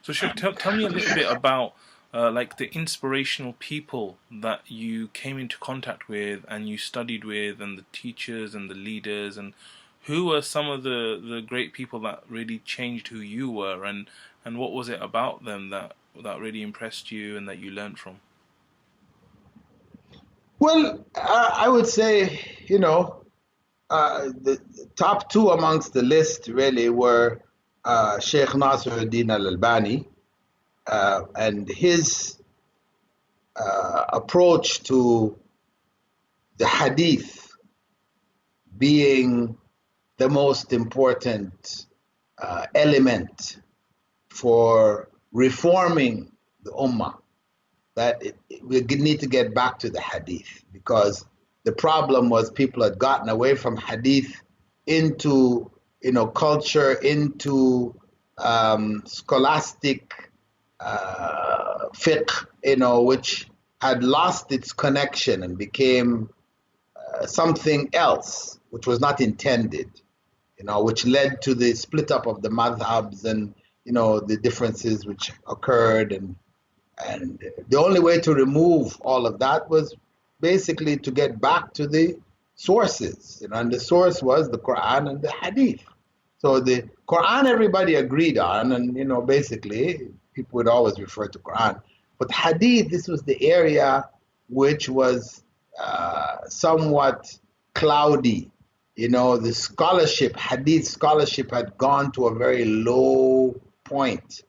So, Sheikh, tell me a little bit about like the inspirational people that you came into contact with and you studied with, and the teachers and the leaders, and who were some of the great people that really changed who you were, and what was it about them that really impressed you and that you learned from? Well, I would say, the top two amongst the list really were Sheikh Nasruddin al-Albani and his approach to the hadith being the most important element for reforming the ummah, that we need to get back to the hadith, because the problem was people had gotten away from hadith into culture, into scholastic fiqh, which had lost its connection and became something else, which was not intended, which led to the split up of the madhabs and the differences which occurred, and the only way to remove all of that was basically to get back to the sources, and the source was the Quran and the Hadith. So the Quran everybody agreed on, and basically people would always refer to Quran, but Hadith, this was the area which was somewhat cloudy. The scholarship, Hadith scholarship, had gone to a very low point,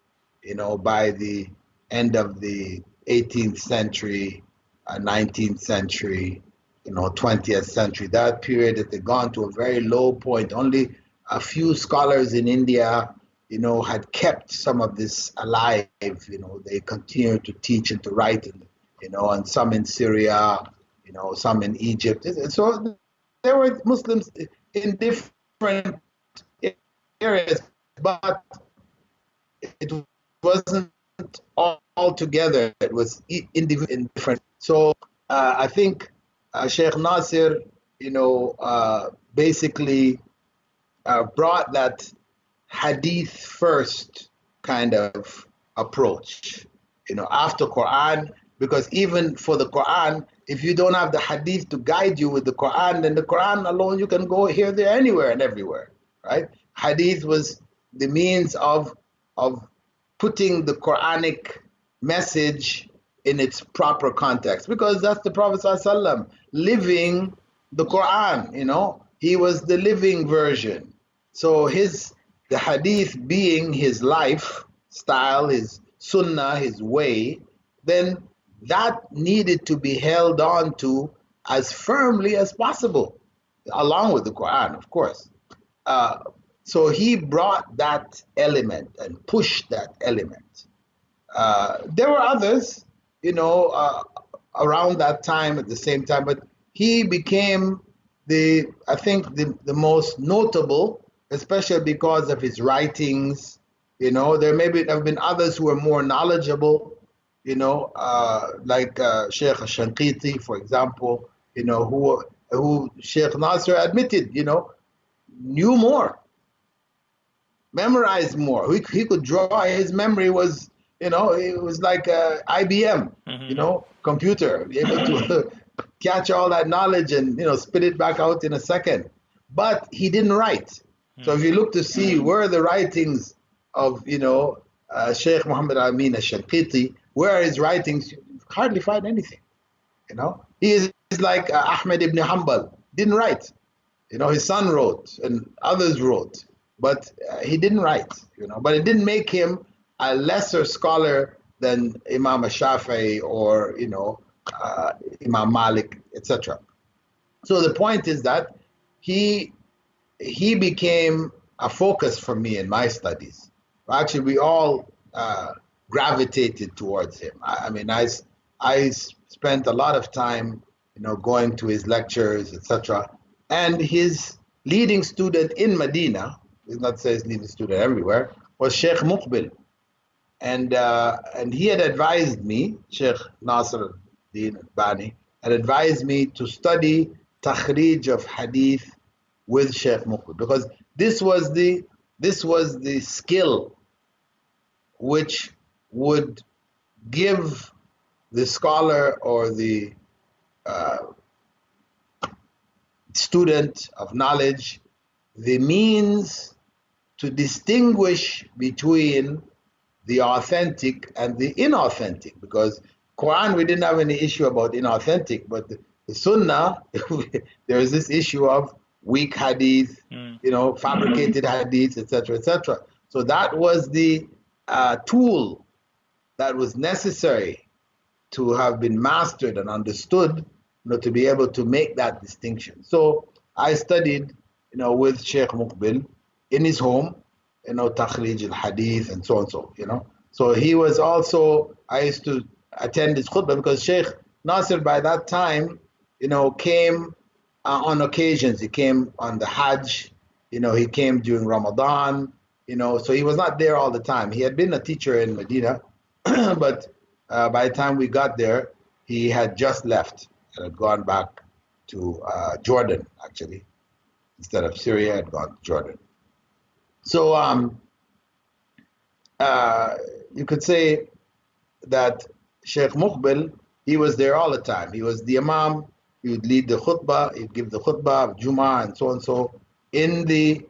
by the end of the 18th century, 19th century, 20th century. That period had gone to a very low point. Only a few scholars in India, had kept some of this alive. They continued to teach and to write, and some in Syria, some in Egypt. So there were Muslims in different areas, but it wasn't all together. It was indifferent. So I think Sheikh Nasir, basically brought that hadith first kind of approach, after Quran, because even for the Quran, if you don't have the hadith to guide you with the Quran, then the Quran alone, you can go here, there, anywhere and everywhere, right? Hadith was the means of putting the Quranic message in its proper context, because that's the Prophet ﷺ living the Quran. He was the living version. So the hadith being his lifestyle, his sunnah, his way, then that needed to be held on to as firmly as possible, along with the Quran, of course. So he brought that element and pushed that element. There were others, around that time, at the same time, but he became I think the most notable, especially because of his writings. There maybe have been others who were more knowledgeable, like Shaykh Shanqiti, for example, who Shaykh Nasr admitted, knew more, memorized more. He could draw. His memory was, it was like IBM, computer, able to catch all that knowledge and, spit it back out in a second. But he didn't write. So if you look to see where the writings of, Shaykh Muhammad Amin al-Shanqiti, where are his writings, you hardly find anything. He is like Ahmed ibn Hanbal, didn't write. His son wrote and others wrote, but he didn't write. But it didn't make him a lesser scholar than Imam Shafi'i or Imam Malik, etc. So the point is that he became a focus for me in my studies. Actually, we all gravitated towards him. I spent a lot of time, going to his lectures, etc. And his leading student in Medina, let's not say his leading student everywhere, was Shaykh Muqbil. And he had advised me, Shaykh Nasr Bani, had advised me to study takhrij of hadith with Shaykh Muqbil, because this was the skill which would give the scholar or the uh, student of knowledge the means to distinguish between the authentic and the inauthentic. Because Quran, we didn't have any issue about inauthentic, but the Sunnah, there is this issue of weak hadith, fabricated hadiths, etc., etc. So that was the tool that was necessary to have been mastered and understood, to be able to make that distinction. So I studied, with Shaykh Muqbil in his home, Takhrij al-Hadith and so on, So he was also, I used to attend his khutbah because Shaykh Nasir by that time, came on occasions. He came on the Hajj, he came during Ramadan, so he was not there all the time. He had been a teacher in Medina, but by the time we got there, he had just left and had gone back to Jordan, actually. Instead of Syria, had gone to Jordan. So you could say that Shaykh Muqbil, he was there all the time. He was the Imam. He would lead the khutbah. He'd give the khutbah of Jummah and so and so in the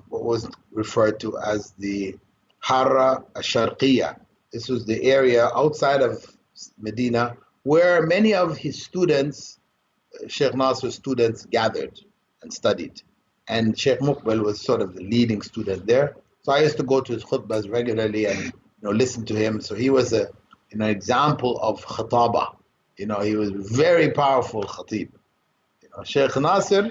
what was referred to as the Harra al-Sharqiyya. This was the area outside of Medina where many of his students, Shaykh Nasr's students, gathered and studied. And Shaykh Muqbil was sort of the leading student there. So I used to go to his khutbahs regularly and listen to him. So he was an example of khataba. He was very powerful khatib. Shaykh Nasr,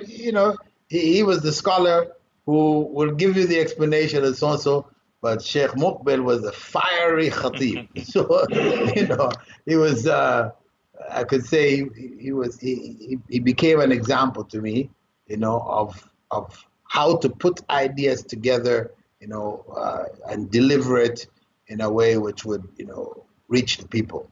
he was the scholar who will give you the explanation and so and so. But Shaykh Muqbil was a fiery khatib. So he was. I could say he became an example to me, of how to put ideas together, and deliver it in a way which would, reach the people.